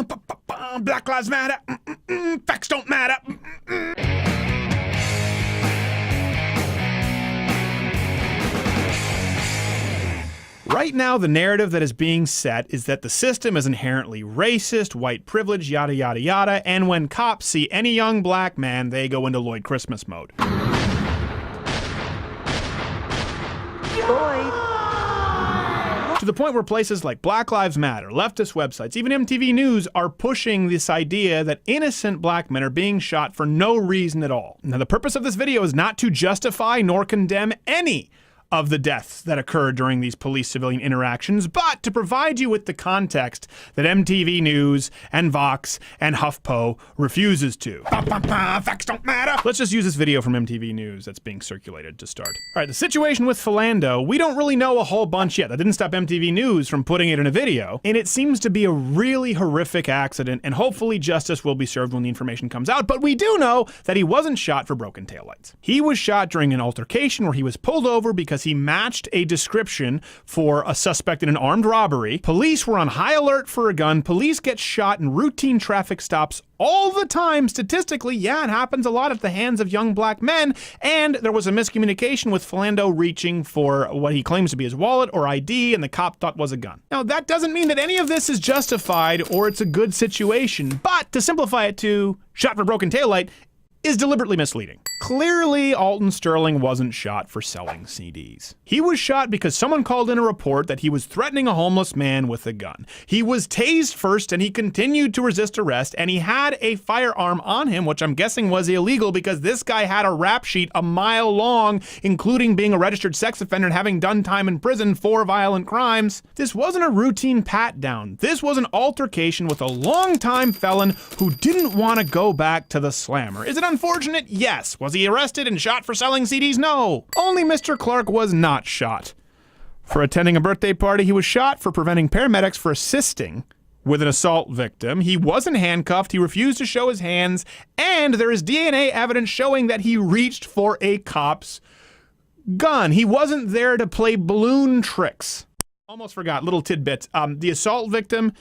Black Lives Matter. Facts don't matter. Right now, the narrative that is being set is that the system is inherently racist, white privilege, yada, yada, yada, and when cops see any young black man, they go into Lloyd Christmas mode. Lloyd. To the point where places like Black Lives Matter, leftist websites, even MTV News are pushing this idea that innocent black men are being shot for no reason at all. Now, the purpose of this video is not to justify nor condemn any of the deaths that occurred during these police-civilian interactions, but to provide you with the context that MTV News and Vox and HuffPo refuses to. Facts don't matter. Let's just use this video from MTV News that's being circulated to start. All right, the situation with Philando, we don't really know a whole bunch yet. That didn't stop MTV News from putting it in a video, and it seems to be a really horrific accident, and hopefully justice will be served when the information comes out, but we do know that he wasn't shot for broken taillights. He was shot during an altercation where he was pulled over because he matched a description for a suspect in an armed robbery. Police were on high alert for a gun. Police get shot in routine traffic stops all the time. Statistically, yeah, it happens a lot at the hands of young black men. And there was a miscommunication with Philando reaching for what he claims to be his wallet or ID, and the cop thought was a gun. Now, that doesn't mean that any of this is justified or it's a good situation, but to simplify it to shot for broken taillight is deliberately misleading. Clearly, Alton Sterling wasn't shot for selling CDs. He was shot because someone called in a report that he was threatening a homeless man with a gun. He was tased first and he continued to resist arrest, and he had a firearm on him, which I'm guessing was illegal because this guy had a rap sheet a mile long, including being a registered sex offender and having done time in prison for violent crimes. This wasn't a routine pat down. This was an altercation with a longtime felon who didn't want to go back to the slammer. Is it unfortunate? Yes. Was he arrested and shot for selling CDs? No. Only Mr. Clark was not shot for attending a birthday party. He was shot for preventing paramedics from assisting with an assault victim. He wasn't handcuffed. He refused to show his hands. And there is DNA evidence showing that he reached for a cop's gun. He wasn't there to play balloon tricks. Almost forgot, little tidbits. The assault victim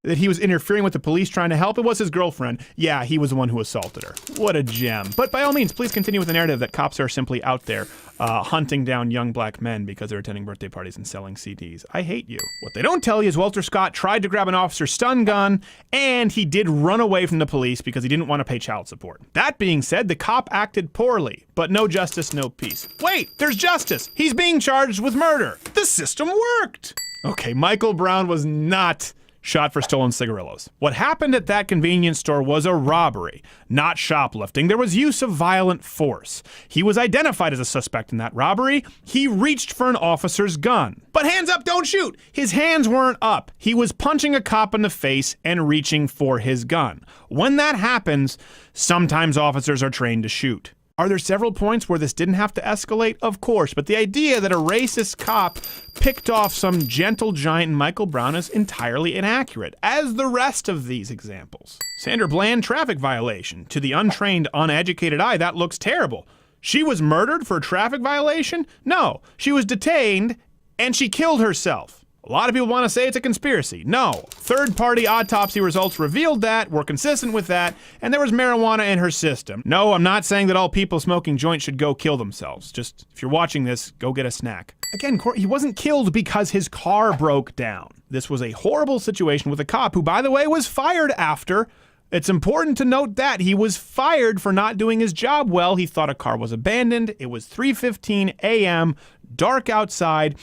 that he was interfering with the police trying to help, it was his girlfriend. Yeah, he was the one who assaulted her. What a gem. But by all means, please continue with the narrative that cops are simply out there hunting down young black men because they're attending birthday parties and selling CDs. I hate you. What they don't tell you is Walter Scott tried to grab an officer's stun gun, and he did run away from the police because he didn't want to pay child support. That being said, the cop acted poorly, but no justice, no peace. Wait, there's justice. He's being charged with murder. The system worked. Okay, Michael Brown was not shot for stolen cigarillos. What happened at that convenience store was a robbery, not shoplifting. There was use of violent force. He was identified as a suspect in that robbery. He reached for an officer's gun. But hands up, don't shoot! His hands weren't up. He was punching a cop in the face and reaching for his gun. When that happens, sometimes officers are trained to shoot. Are there several points where this didn't have to escalate? Of course, but the idea that a racist cop picked off some gentle giant Michael Brown is entirely inaccurate, as the rest of these examples. Sandra Bland, traffic violation. To the untrained, uneducated eye, that looks terrible. She was murdered for a traffic violation? No, she was detained and she killed herself. A lot of people want to say it's a conspiracy. No. Third-party autopsy results revealed that, were consistent with that, and there was marijuana in her system. No, I'm not saying that all people smoking joints should go kill themselves. Just, if you're watching this, go get a snack. Again, he wasn't killed because his car broke down. This was a horrible situation with a cop who, by the way, was fired after. It's important to note that he was fired for not doing his job well. He thought a car was abandoned. It was 3:15 a.m., dark outside.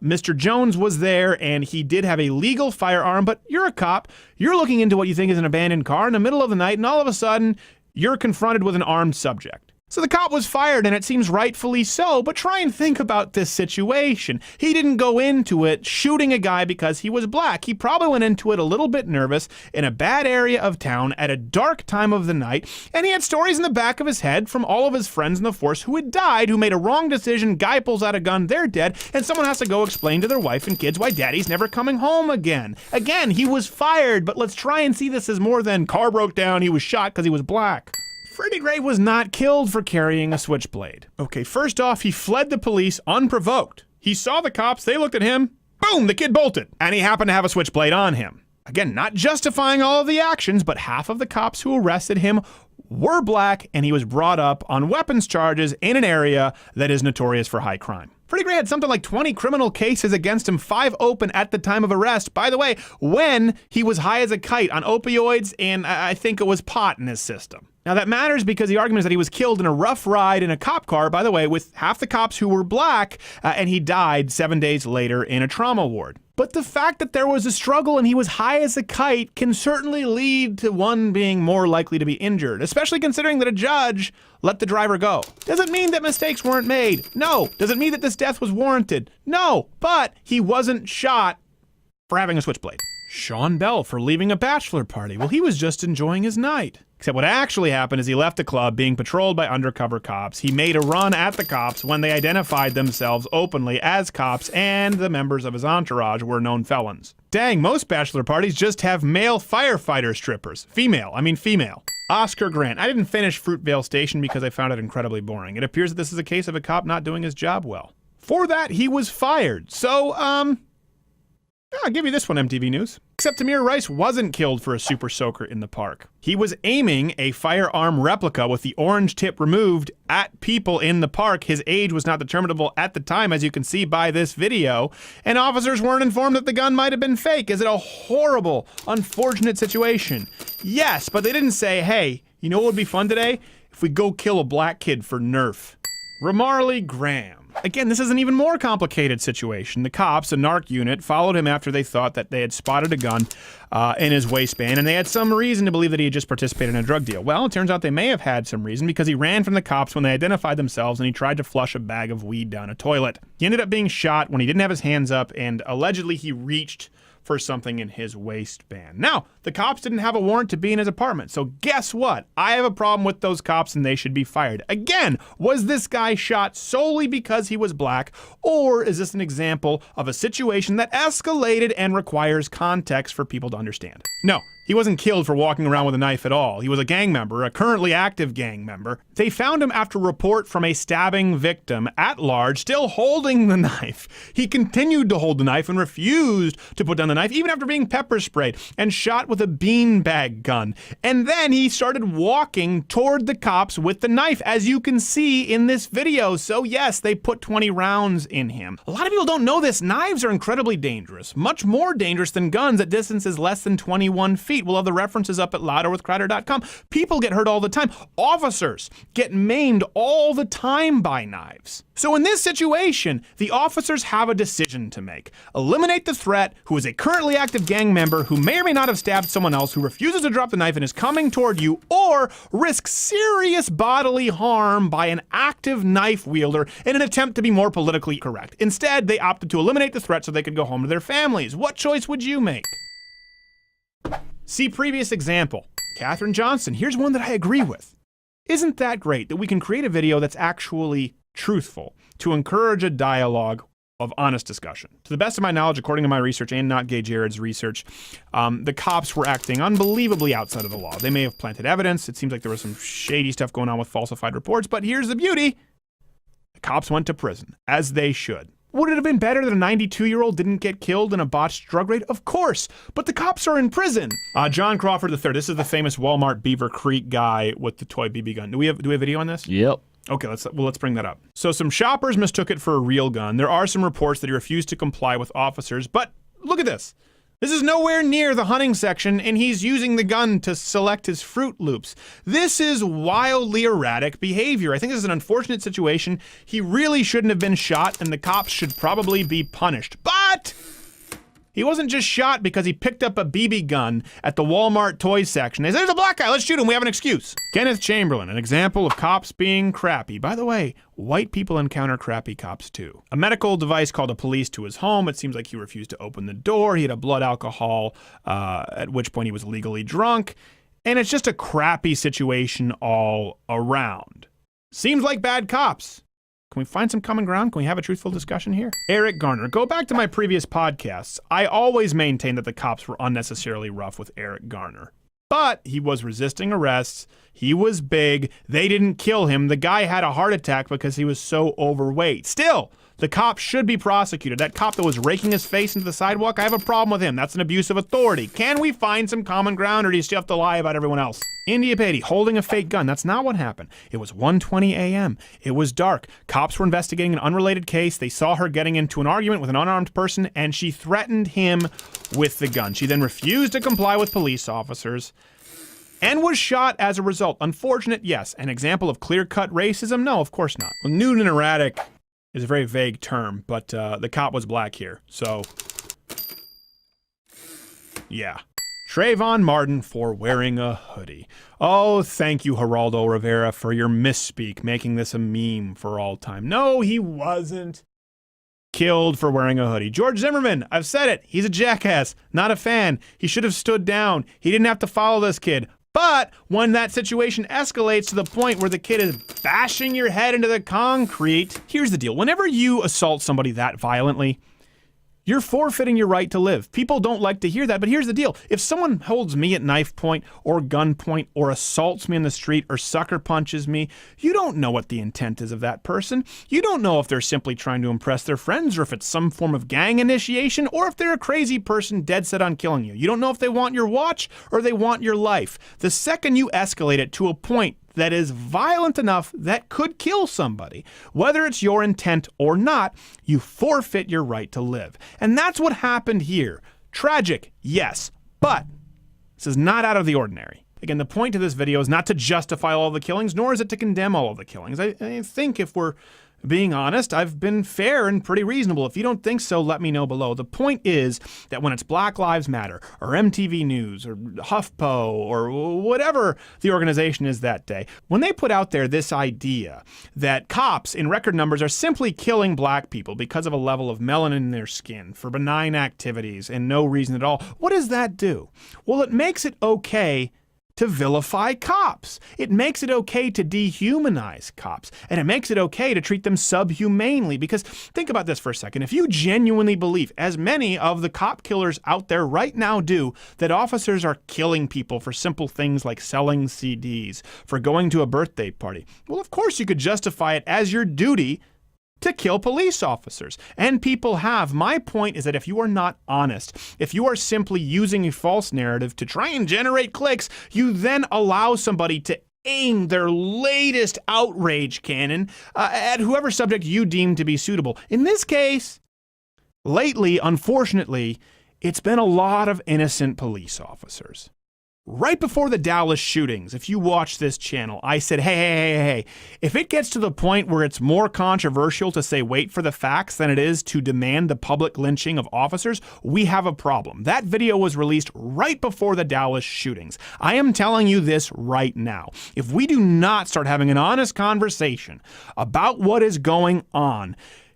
Mr. Jones was there, and he did have a legal firearm, but you're a cop. You're looking into what you think is an abandoned car in the middle of the night, and all of a sudden, you're confronted with an armed subject. So the cop was fired, and it seems rightfully so, but try and think about this situation. He didn't go into it shooting a guy because he was black. He probably went into it a little bit nervous in a bad area of town at a dark time of the night, and he had stories in the back of his head from all of his friends in the force who had died, who made a wrong decision, guy pulls out a gun, they're dead, and someone has to go explain to their wife and kids why daddy's never coming home again. Again, he was fired, but let's try and see this as more than car broke down, he was shot because he was black. Freddie Gray was not killed for carrying a switchblade. Okay, first off, he fled the police unprovoked. He saw the cops, they looked at him, boom, the kid bolted. And he happened to have a switchblade on him. Again, not justifying all of the actions, but half of the cops who arrested him were black, and he was brought up on weapons charges in an area that is notorious for high crime. Freddie Gray had something like 20 criminal cases against him, 5 open at the time of arrest. By the way, when he was high as a kite on opioids, and I think it was pot in his system. Now that matters because the argument is that he was killed in a rough ride in a cop car, by the way, with half the cops who were black, and he died 7 days later in a trauma ward. But the fact that there was a struggle and he was high as a kite can certainly lead to one being more likely to be injured, especially considering that a judge let the driver go. Does it mean that mistakes weren't made? No. Does it mean that this death was warranted? No. But he wasn't shot for having a switchblade. Sean Bell for leaving a bachelor party. Well, he was just enjoying his night. Except what actually happened is he left the club being patrolled by undercover cops. He made a run at the cops when they identified themselves openly as cops, and the members of his entourage were known felons. Dang, most bachelor parties just have male firefighter strippers. Female. Oscar Grant. I didn't finish Fruitvale Station because I found it incredibly boring. It appears that this is a case of a cop not doing his job well. For that, he was fired. So, I'll give you this one, MTV News. Except Tamir Rice wasn't killed for a super soaker in the park. He was aiming a firearm replica with the orange tip removed at people in the park. His age was not determinable at the time, as you can see by this video, and officers weren't informed that the gun might have been fake. Is it a horrible, unfortunate situation? Yes, but they didn't say, hey, you know what would be fun today? If we go kill a black kid for Nerf. Ramarley Graham. Again, this is an even more complicated situation. The cops, a narc unit, followed him after they thought that they had spotted a gun in his waistband, and they had some reason to believe that he had just participated in a drug deal. Well, it turns out they may have had some reason because he ran from the cops when they identified themselves and he tried to flush a bag of weed down a toilet. He ended up being shot when he didn't have his hands up, and allegedly he reached for something in his waistband. Now, the cops didn't have a warrant to be in his apartment, so guess what? I have a problem with those cops and they should be fired. Again, was this guy shot solely because he was black, or is this an example of a situation that escalated and requires context for people to understand? No. He wasn't killed for walking around with a knife at all. He was a gang member, a currently active gang member. They found him after a report from a stabbing victim at large, still holding the knife. He continued to hold the knife and refused to put down the knife, even after being pepper sprayed and shot with a beanbag gun. And then he started walking toward the cops with the knife, as you can see in this video. So yes, they put 20 rounds in him. A lot of people don't know this. Knives are incredibly dangerous, much more dangerous than guns at distances less than 21 feet. We'll have the references up at louderwithcrowder.com. People get hurt all the time. Officers get maimed all the time by knives. So in this situation, the officers have a decision to make. Eliminate the threat, who is a currently active gang member who may or may not have stabbed someone else, who refuses to drop the knife and is coming toward you, or risk serious bodily harm by an active knife wielder in an attempt to be more politically correct. Instead, they opted to eliminate the threat so they could go home to their families. What choice would you make? See previous example. Katherine Johnson. Here's one that I agree with. Isn't that great that we can create a video that's actually truthful to encourage a dialogue of honest discussion? To the best of my knowledge, according to my research and Not Gay Jared's research, the cops were acting unbelievably outside of the law. They may have planted evidence. It seems like there was some shady stuff going on with falsified reports, but here's the beauty. The cops went to prison, as they should. Would it have been better that a 92-year-old didn't get killed in a botched drug raid? Of course, but the cops are in prison. John Crawford III. This is the famous Walmart Beaver Creek guy with the toy BB gun. Do we have video on this? Yep. Okay, let's bring that up. So some shoppers mistook it for a real gun. There are some reports that he refused to comply with officers, but look at this. This is nowhere near the hunting section, and he's using the gun to select his Fruit Loops. This is wildly erratic behavior. I think this is an unfortunate situation. He really shouldn't have been shot, and the cops should probably be punished. But he wasn't just shot because he picked up a BB gun at the Walmart toys section. They said, there's a black guy, let's shoot him, we have an excuse. Kenneth Chamberlain, an example of cops being crappy. By the way, white people encounter crappy cops too. A medical device called a police to his home. It seems like he refused to open the door. He had a blood alcohol, at which point he was legally drunk. And it's just a crappy situation all around. Seems like bad cops. Can we find some common ground? Can we have a truthful discussion here? Eric Garner. Go back to my previous podcasts. I always maintained that the cops were unnecessarily rough with Eric Garner. But he was resisting arrests. He was big. They didn't kill him. The guy had a heart attack because he was so overweight. Still, The cop should be prosecuted. That cop that was raking his face into the sidewalk, I have a problem with him. That's an abuse of authority. Can we find some common ground, or do you still have to lie about everyone else? India Patey holding a fake gun. That's not what happened. It was 1:20 a.m. It was dark. Cops were investigating an unrelated case. They saw her getting into an argument with an unarmed person, and she threatened him with the gun. She then refused to comply with police officers and was shot as a result. Unfortunate, yes. An example of clear-cut racism? No, of course not. Well, nude and erratic is a very vague term, but the cop was black here, so yeah. Trayvon Martin for wearing a hoodie. Oh, thank you, Geraldo Rivera, for your misspeak, making this a meme for all time. No, he wasn't killed for wearing a hoodie. George Zimmerman, I've said it. He's a jackass, not a fan. He should have stood down. He didn't have to follow this kid. But when that situation escalates to the point where the kid is bashing your head into the concrete, here's the deal. Whenever you assault somebody that violently, you're forfeiting your right to live. People don't like to hear that, but here's the deal. If someone holds me at knife point or gun point or assaults me in the street or sucker punches me, you don't know what the intent is of that person. You don't know if they're simply trying to impress their friends or if it's some form of gang initiation or if they're a crazy person dead set on killing you. You don't know if they want your watch or they want your life. The second you escalate it to a point that is violent enough that could kill somebody, whether it's your intent or not, you forfeit your right to live. And that's what happened here. Tragic, yes, but this is not out of the ordinary. Again, the point of this video is not to justify all of the killings, nor is it to condemn all of the killings. I think if we're being honest, I've been fair and pretty reasonable. If you don't think so, let me know below. The point is that when it's Black Lives Matter, or MTV News, or HuffPo, or whatever the organization is that day, when they put out there this idea that cops in record numbers are simply killing black people because of a level of melanin in their skin for benign activities and no reason at all, what does that do? Well, it makes it okay to vilify cops. It makes it okay to dehumanize cops. And it makes it okay to treat them subhumanely. Because think about this for a second. If you genuinely believe, as many of the cop killers out there right now do, that officers are killing people for simple things like selling CDs, for going to a birthday party, well, of course you could justify it as your duty to kill police officers. And people have. My point is that if you are not honest, if you are simply using a false narrative to try and generate clicks, you then allow somebody to aim their latest outrage cannon at whoever subject you deem to be suitable. In this case, lately, unfortunately, it's been a lot of innocent police officers. Right before the Dallas shootings, if you watch this channel, I said, hey, if it gets to the point where it's more controversial to say wait for the facts than it is to demand the public lynching of officers, we have a problem. That video was released right before the Dallas shootings. I am telling you this right now. If we do not start having an honest conversation about what is going on,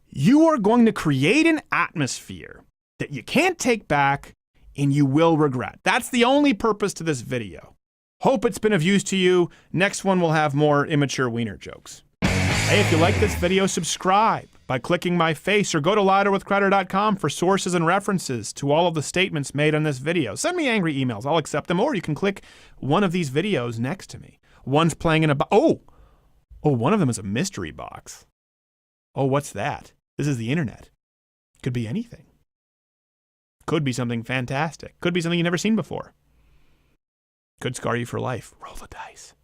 you are going to create an atmosphere that you can't take back and you will regret. That's the only purpose to this video. Hope it's been of use to you. Next one will have more immature wiener jokes. Hey, if you like this video, subscribe by clicking my face or go to louderwithcrowder.com for sources and references to all of the statements made on this video. Send me angry emails, I'll accept them, or you can click one of these videos next to me. One's playing in a one of them is a mystery box. Oh, what's that? This is the internet. Could be anything. Could be something fantastic. Could be something you've never seen before. Could scar you for life. Roll the dice.